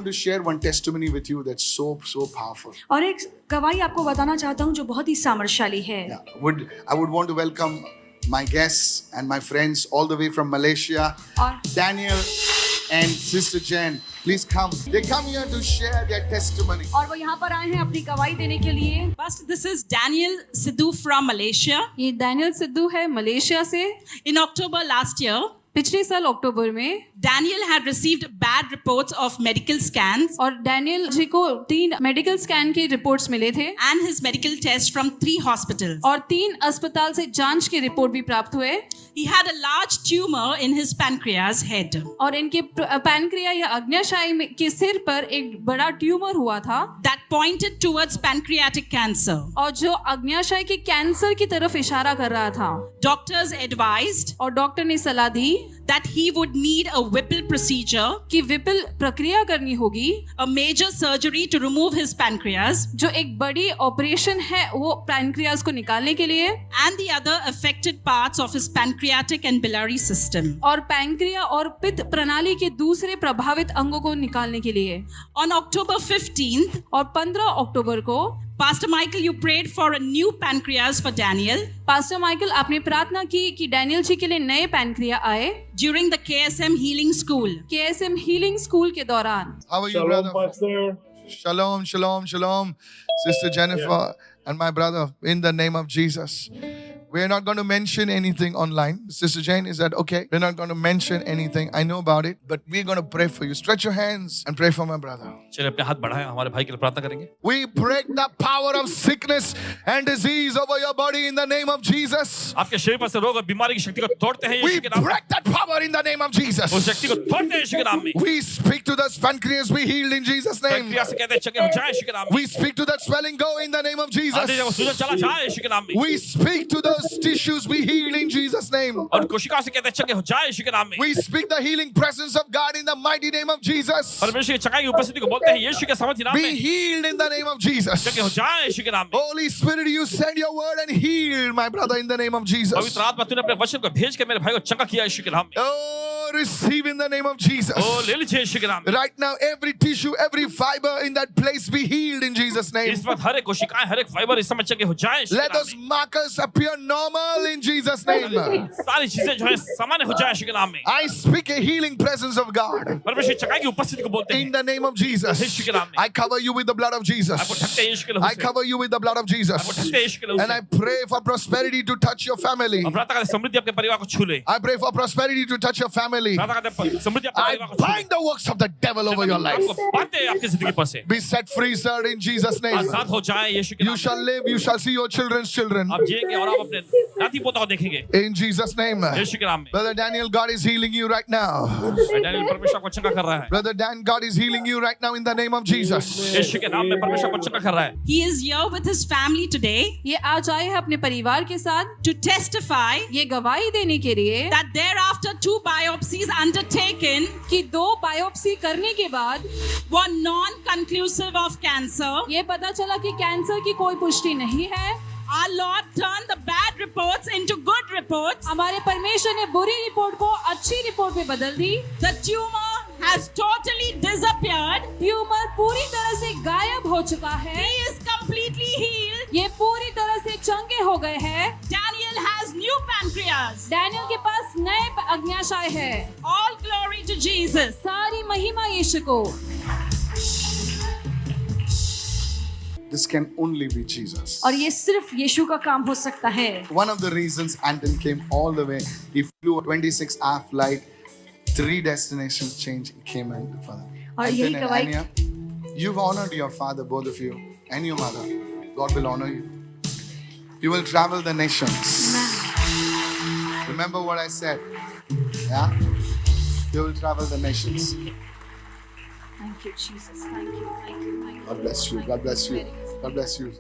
want to share one testimony with you that's so powerful. और एक गवाही आपको बताना चाहता हूँ जो बहुत ही सामर्थ्यशाली है. Yeah. I would want to welcome my guests and my friends all the way from Malaysia, Daniel and Sister Jen. Please come. They come here to share their testimony. और वो यहाँ पर आए हैं अपनी गवाही देने के लिए. Pastor, this is Daniel Sidhu from Malaysia. ये डैनियल सिद्धू है मलेशिया से. In October last year, पिछले साल अक्टूबर में Daniel had received bad reports of medical scans और डैनियल जी को 3 मेडिकल स्कैन के रिपोर्ट्स मिले थे and his medical test from 3 hospitals. और 3 अस्पताल से जांच के रिपोर्ट भी प्राप्त हुए. He had a large tumor in his pancreas head. और इनके पैनक्रिया या अग्न्याशय के सिर पर एक बड़ा ट्यूमर हुआ था That pointed towards pancreatic cancer. और जो अग्न्याशय के कैंसर की तरफ इशारा कर रहा था. Doctors advised और डॉक्टर ने सलाह दी that he would need a Whipple procedure, कि विपिल प्रक्रिया करनी होगी, a major surgery to remove his pancreas, जो एक बड़ी ऑपरेशन है वो पैनक्रियास को निकालने के लिए, and the other affected parts of his pancreatic and biliary system. और पैनक्रिया और पित्त प्रणाली के दूसरे प्रभावित अंगों को निकालने के लिए. On October 15th, और 15 अक्टूबर को Pastor Michael, you prayed for a new pancreas for Daniel pastor Michael आपने प्रार्थना की कि डैनियल जी के लिए नए पैनक्रिया आए during the KSM Healing School. KSM healing school के दौरान. How are you, Shalom, brother? Pastor. Shalom, shalom, shalom. Sister Jennifer and my brother, in the name of Jesus. We're not going to mention anything online. Sister Jane, is that okay? We're not going to mention anything. I know about it, but we're going to pray for you. Stretch your hands and pray for my brother. चलिए अपने हाथ बढ़ाएं, हमारे भाई के लिए प्रार्थना करेंगे. We break the power of sickness and disease over your body in the name of Jesus. आपके शरीर पर से रोग और बीमारी की शक्ति को तोड़ते हैं We यीशु के नाम में. break that power in the name of Jesus. उस शक्ति को तोड़ते हैं यीशु के नाम में. We speak to the pancreas be healed in Jesus' name. प्रक्रिया से कहते हैं चंगे हो जाए यीशु के नाम में. We speak to that swelling go in the name of Jesus. आधी जगह सूजन चला जाए यीशु के नाम में. We speak to those tissues be healed in Jesus' name. और कोशिकाओं से कहते हैं चंगे हो जाए यीशु के नाम में. We speak the healing presence of God in the mighty name of Jesus. परमेश्वर की चंगाई की उपस्थिति को बोलते हैं यीशु के सामर्थ्य नाम Be में. healed in the name of Jesus. चंगे हो जाए यीशु के नाम में. Holy Spirit, you send your word and heal my brother in the name of Jesus. पवित्र आत्मा तूने अपने वचन को भेज के मेरे भाई को चंगा किया यीशु के नाम में. Oh, receive in the name of Jesus. ओ ले लीजिए यीशु के नाम में. Right now, every tissue, every fiber in that place be healed in Jesus' name. इस वक्त हर एक कोशिकाएं हर एक फाइबर इस समय चंगे हो जाए यीशु Let के नाम those में. markers appear normal in Jesus' name. सारी चीजें जो है सामान्य हो जाए यीशु के नाम में. I speak a healing presence of God परमेश्वर की चंगाई की उपस्थिति को बोलते in हैं. the name of Jesus. यीशु के नाम में. I cover you with the blood of Jesus. आपको ढकते हैं यीशु के लहू I से. cover you with the blood of आपको Jesus. ढकते हैं यीशु के लहू And I से. pray for prosperity to touch your family. और प्रार्थना करते हैं समृद्धि आपके परिवार को छू ले. I pray for prosperity to touch your family. प्रार्थना करते हैं समृद्धि आपके I परिवार को छू ले. bind the works of the devil over your life. आपको बांधते हैं आपकी जिंदगी पर से. Be set free, sir, in Jesus' name. आजाद हो जाए यीशु के You नाम shall live, you shall see your children's children. में. आप जिएंगे और आप अपने नाती पोता को देखेंगे In Jesus' name. यीशु के नाम में. Brother Daniel, God is healing you right now. Daniel परमेश्वर को चंगा कर रहा है. Brother Dan, God is healing you right now in the name of Jesus. यीशु के नाम में परमेश्वर को चंगा कर रहा है. He is here with his family today ये आज आए हैं अपने परिवार के साथ to testify ये गवाही देने के लिए that thereafter 2 biopsies undertaken कि 2 बायोप्सी करने के बाद were non-conclusive of cancer. ये पता चला कि कैंसर की कोई पुष्टि नहीं है. Our Lord turned the bad reports into good reports. हमारे परमेश्वर ने बुरी रिपोर्ट को अच्छी रिपोर्ट में बदल दी. The tumor has totally disappeared. Tumour पूरी तरह से गायब हो चुका है. He is completely healed. ये पूरी तरह से चंगे हो गए हैं. Daniel has new pancreas. Daniel के पास नए अग्न्याशय है. All glory to Jesus. सारी महिमा यीशु को. This can only be Jesus. और ये सिर्फ यीशु का काम हो सकता है. One of the reasons Anton came all the way, he flew a 26-hour flight, 3 destinations change, he came and for that. और Anton यही and गवाही Anya, you've honored your father, both of you, and your mother. God will honor you. You will travel the nations. Remember what I said? Yeah? You will travel the nations. Thank you, Jesus. Thank you. Thank you. Thank you. God bless you. God bless you. God bless you.